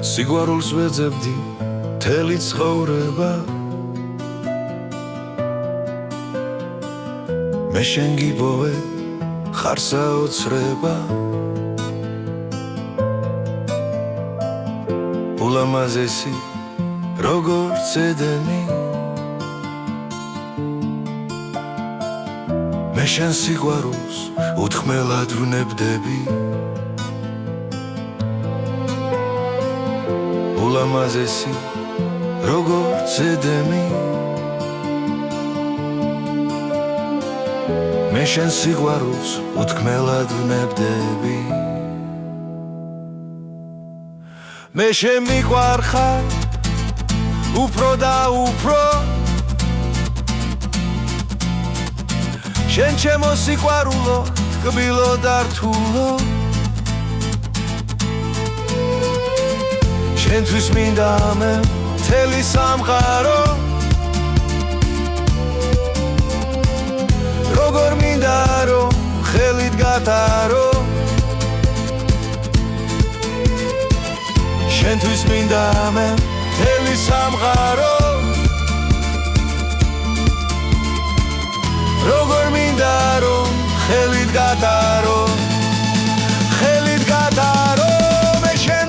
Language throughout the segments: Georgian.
სიყვარულს ვეძებდი მთელი ცხოვრება მე შენ გიპოვე ხარ საოცრება ულამაზესი როგორც ედენი მე შენ სიყვარულს უთქმელად ვნებდები ულამაზესი როგორც ედენი მე შენ სიყვარულს უთქმელად ვნებდები მე შენ მიყვარხარ უფრო და უფრო შენ ჩემო სიყვარულო თკბილო და რთულო შენთვის მინდა მე მთელი სამყარო როგორ მინდა რომ ხელით გატარო შენთვის მინდა მე მთელი სამყარო როგორ მინდა რომ ხელით გატარო ხელით გატარო მე შენ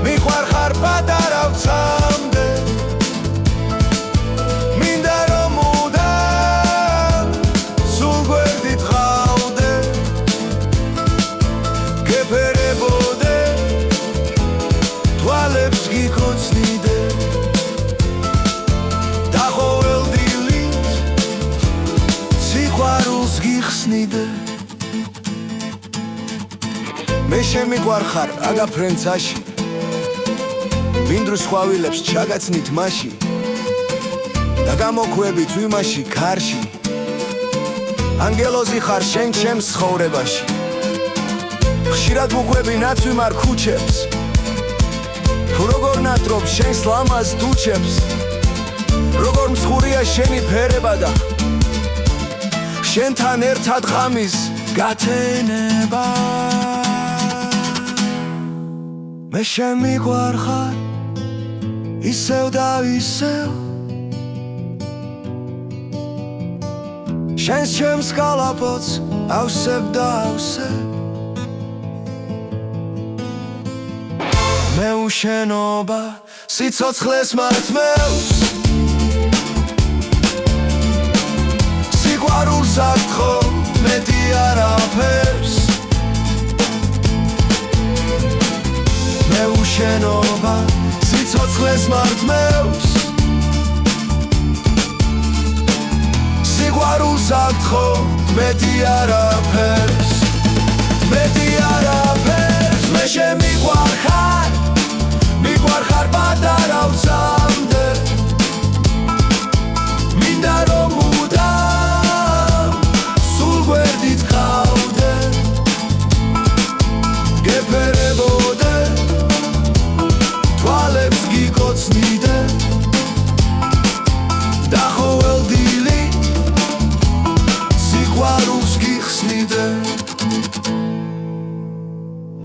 მიყვარხარ პატარავცამდე მინდა რომ მუდამ სულ გვერდით ყავდე გეფერებოდე თვალებს გიქოცნიდე და ყოველ დილით სიყვარულს გიხსნიდე მე შენ მიყვარხარ აგა ფრენცაში მინდრუს ხვავილებს ჩაგაცნით მასში და გამოქვებით ვიმაში ქარში ანგელოზი ხარ შენ ჩემს ცხოვრებაში ხშირად მუქვები ნაცვიმარ ქუჩებს თუ როგორ ნატრობ შენს ლამაზ დუჩებს როგორ მსხურია შენი ფერება და შენთან ერთად ღამის გათენება მე შენ მიყვარხარ ისევ და ისევ შენს ჩემს კალაპოტს ავსებ და ავსებ მე უშენობა სიცოცხლეს მართმევს სიყვარულს აღთხო მეტი არაფერს მე უშენობა სიცოცხლეს მართმევს სიყვარულს აღთხო მეტი არაფერს მე შენ მიყვარხარ პატარავცა